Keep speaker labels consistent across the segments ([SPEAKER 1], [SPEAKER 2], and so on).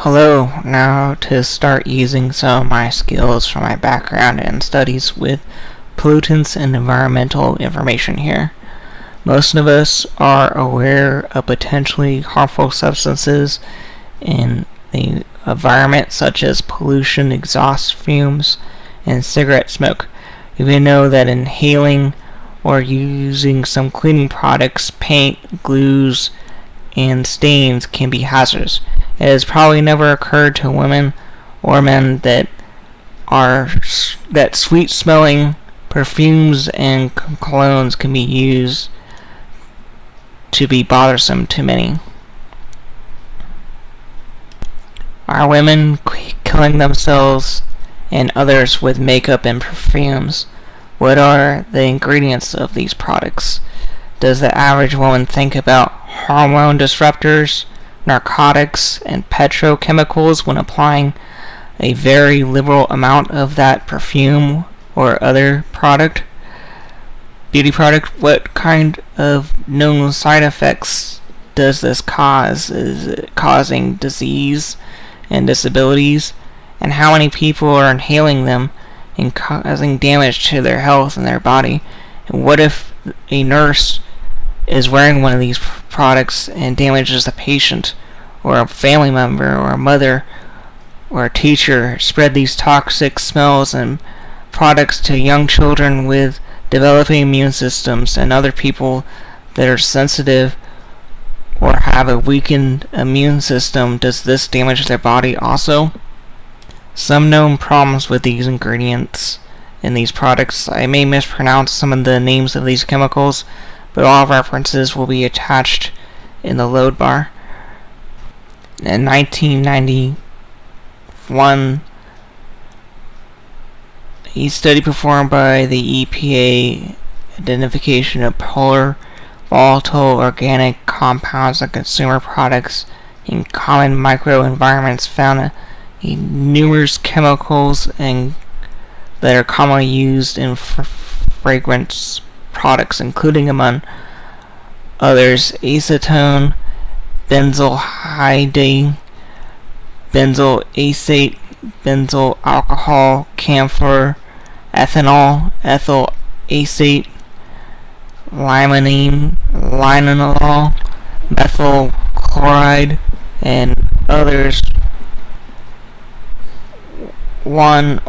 [SPEAKER 1] Hello, now to start using some of my skills from my background and studies with pollutants and environmental information here. Most of us are aware of potentially harmful substances in the environment such as pollution, exhaust fumes, and cigarette smoke. We know that inhaling or using some cleaning products, paint, glues, and stains can be hazardous. It has probably never occurred to women or men that sweet smelling perfumes and colognes can be used to be bothersome to many. Are women killing themselves and others with makeup and perfumes? What are the ingredients of these products? Does the average woman think about hormone disruptors, narcotics, and petrochemicals when applying a very liberal amount of that perfume or other beauty product? What kind of known side effects does this cause? Is it causing disease and disabilities? And how many people are inhaling them and causing damage to their health and their body? And what if a nurse is wearing one of these products and damages a patient or a family member or a mother or a teacher, spread these toxic smells and products to young children with developing immune systems and other people that are sensitive or have a weakened immune system? Does this damage their body also? Some known problems with these ingredients in these products. I may mispronounce some of the names of these chemicals, but all references will be attached in the load bar. In 1991, a study performed by the EPA identification of polar volatile organic compounds in consumer products in common microenvironments found numerous chemicals that are commonly used in fragrance products, including among others acetone, benzaldehyde, benzoyl acetate, benzoyl alcohol, camphor, ethanol, ethyl acetate, limonene, linalool, methyl chloride, and others. One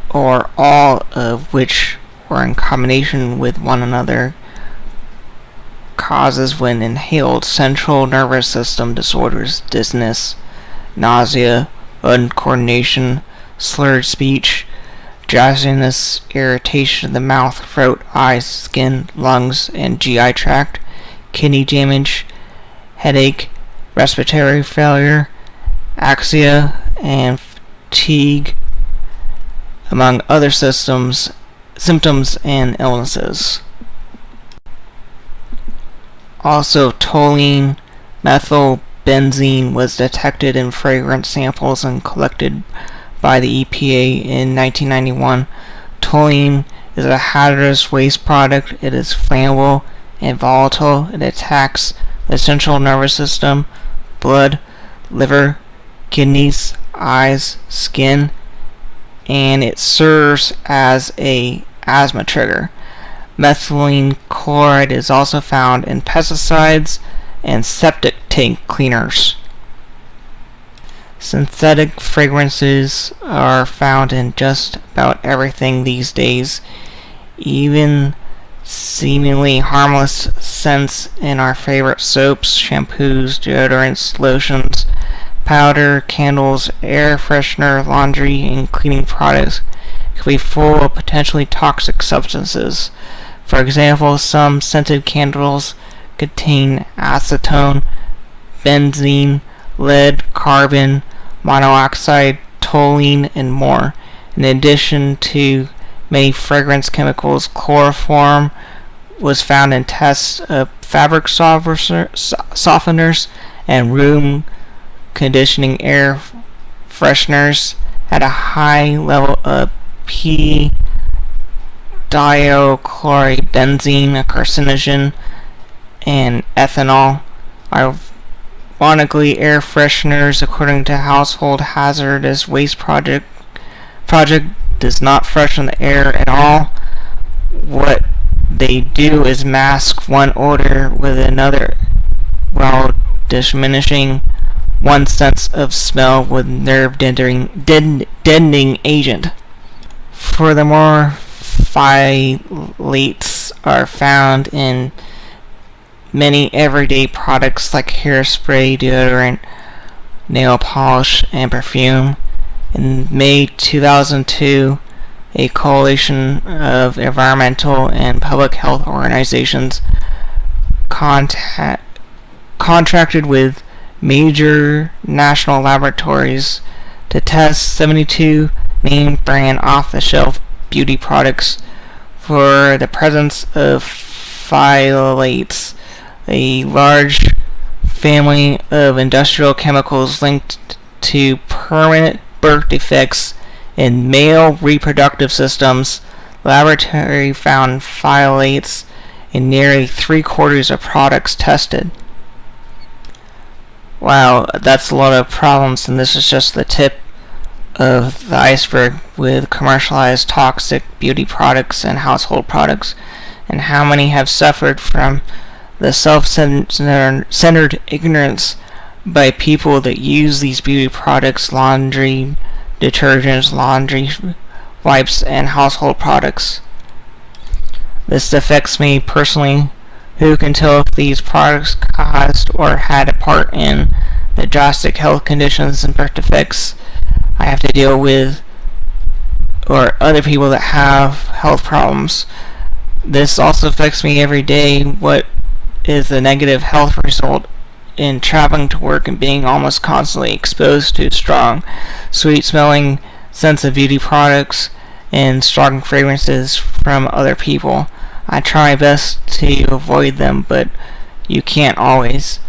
[SPEAKER 1] or all of which or in combination with one another causes, when inhaled, central nervous system disorders, dizziness, nausea, uncoordination, slurred speech, drowsiness, irritation of the mouth, throat, eyes, skin, lungs, and GI tract, kidney damage, headache, respiratory failure, axia, and fatigue, among other symptoms and illnesses. Also, toluene methylbenzene was detected in fragrance samples and collected by the EPA in 1991. Toluene is a hazardous waste product. It is flammable and volatile. It attacks the central nervous system, blood, liver, kidneys, eyes, skin, and it serves as an asthma trigger. Methylene chloride is also found in pesticides and septic tank cleaners. Synthetic fragrances are found in just about everything these days, even seemingly harmless scents in our favorite soaps, shampoos, deodorants, lotions, powder, candles, air freshener, laundry, and cleaning products can be full of potentially toxic substances. For example, some scented candles contain acetone, benzene, lead, carbon monoxide, toluene, and more. In addition to many fragrance chemicals, chloroform was found in tests of fabric softeners and room conditioning air fresheners at a high level of p-diochlorobenzene, a carcinogen, and ethanol are Ironically, air fresheners, according to Household Hazardous Waste Project, does not freshen the air at all. What they do is mask one odor with another while diminishing one sense of smell with deadening agent. Furthermore, phthalates are found in many everyday products like hairspray, deodorant, nail polish, and perfume. In May 2002, a coalition of environmental and public health organizations contracted with major national laboratories to test 72 name brand off-the-shelf beauty products for the presence of phthalates, a large family of industrial chemicals linked to permanent birth defects in male reproductive systems. The laboratory found phthalates in nearly 3/4 of products tested. Wow, that's a lot of problems, and this is just the tip of the iceberg with commercialized toxic beauty products and household products, and how many have suffered from the self-centered ignorance by people that use these beauty products, laundry detergents, laundry wipes, and household products. This affects me personally. Who can tell if these products caused or had a part in the drastic health conditions and birth defects I have to deal with, or other people that have health problems? This also affects me every day. What is the negative health result in traveling to work and being almost constantly exposed to strong, sweet-smelling scents of beauty products and strong fragrances from other people? I try my best to avoid them, but you can't always.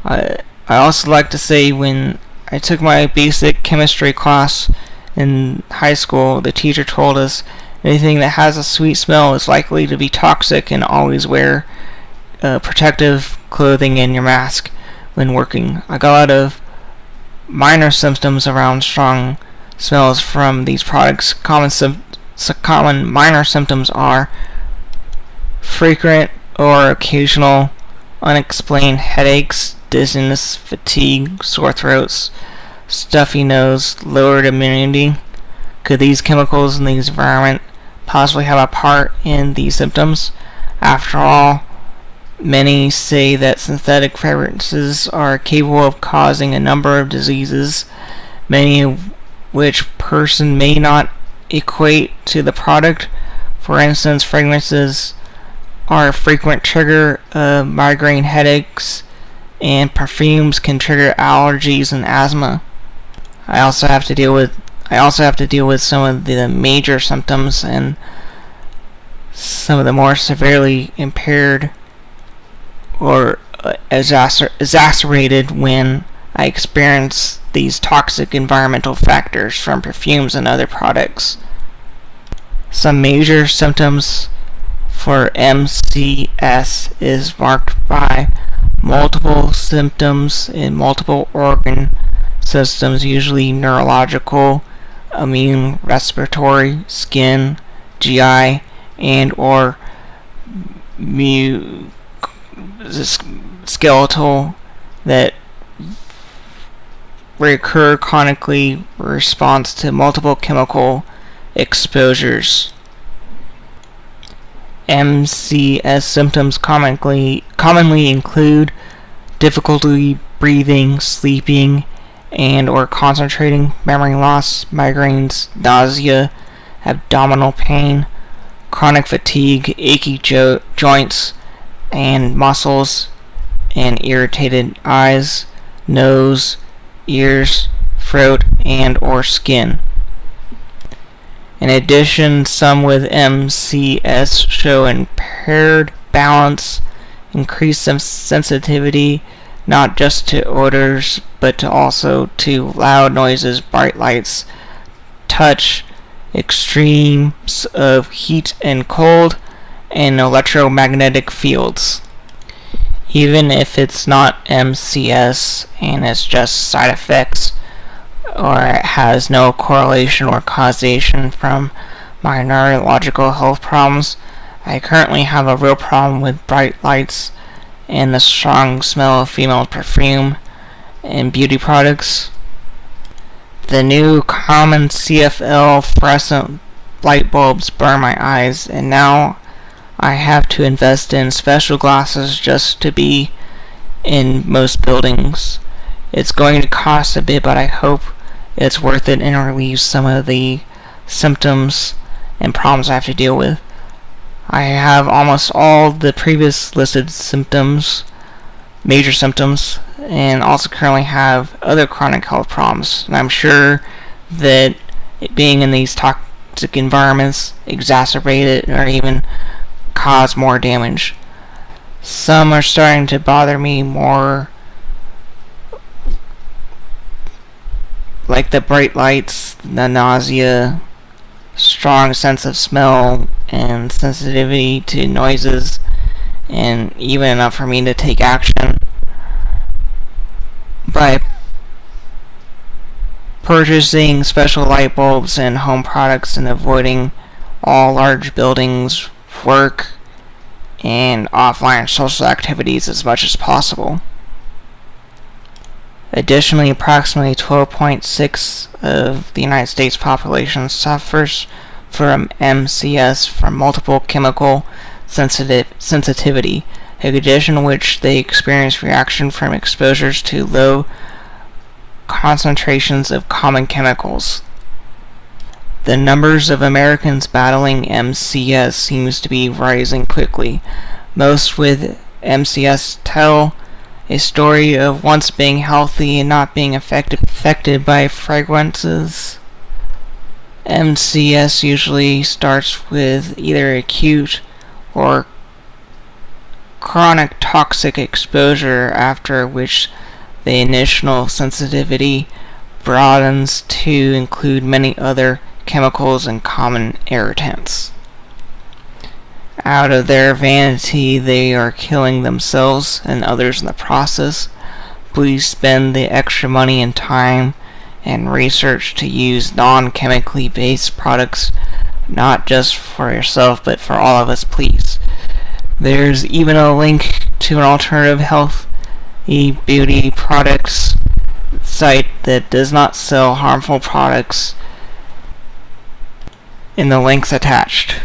[SPEAKER 1] I also like to say, when I took my basic chemistry class in high school, the teacher told us anything that has a sweet smell is likely to be toxic, and always wear protective clothing and your mask when working. I got a lot of minor symptoms around strong smells from these products. Common minor symptoms are frequent or occasional unexplained headaches, dizziness, fatigue, sore throats, stuffy nose, lowered immunity. Could these chemicals in the environment possibly have a part in these symptoms? After all, many say that synthetic fragrances are capable of causing a number of diseases, many of which person may not equate to the product. For instance, fragrances are a frequent trigger of migraine headaches, and perfumes can trigger allergies and asthma. I also have to deal with some of the major symptoms and some of the more severely impaired or exacerbated when I experience these toxic environmental factors from perfumes and other products. Some major symptoms for MCS is marked by multiple symptoms in multiple organ systems, usually neurological, immune, respiratory, skin, GI, and or skeletal, that recur chronically in response to multiple chemical exposures. MCS symptoms commonly include difficulty breathing, sleeping, and or concentrating, memory loss, migraines, nausea, abdominal pain, chronic fatigue, achy joints and muscles, and irritated eyes, nose, ears, throat, and or skin. In addition, some with MCS show impaired balance, increased sensitivity not just to odors but also to loud noises, bright lights, touch, extremes of heat and cold, and electromagnetic fields. even if it's not MCS and it's just side effects, or it has no correlation or causation from my neurological health problems. I currently have a real problem with bright lights and the strong smell of female perfume and beauty products. The new common CFL fluorescent light bulbs burn my eyes, and now I have to invest in special glasses just to be in most buildings. It's going to cost a bit, but I hope it's worth it and relieves some of the symptoms and problems I have to deal with. I have almost all the previous listed symptoms, major symptoms, and also currently have other chronic health problems. And I'm sure that being in these toxic environments exacerbate it or even cause more damage. Some are starting to bother me more, like the bright lights, the nausea, strong sense of smell, and sensitivity to noises, and even enough for me to take action by purchasing special light bulbs and home products and avoiding all large buildings, work, and offline social activities as much as possible. Additionally, approximately 12.6% of the United States population suffers from MCS from multiple chemical sensitivity, a condition in which they experience reaction from exposures to low concentrations of common chemicals. The numbers of Americans battling MCS seems to be rising quickly. Most with MCS tell a story of once being healthy and not being affected by fragrances. MCS usually starts with either acute or chronic toxic exposure, after which the initial sensitivity broadens to include many other chemicals and common irritants. Out of their vanity, they are killing themselves and others in the process. Please spend the extra money and time and research to use non-chemically based products, not just for yourself but for all of us, please. There's even a link to an alternative health beauty products site that does not sell harmful products in the links attached.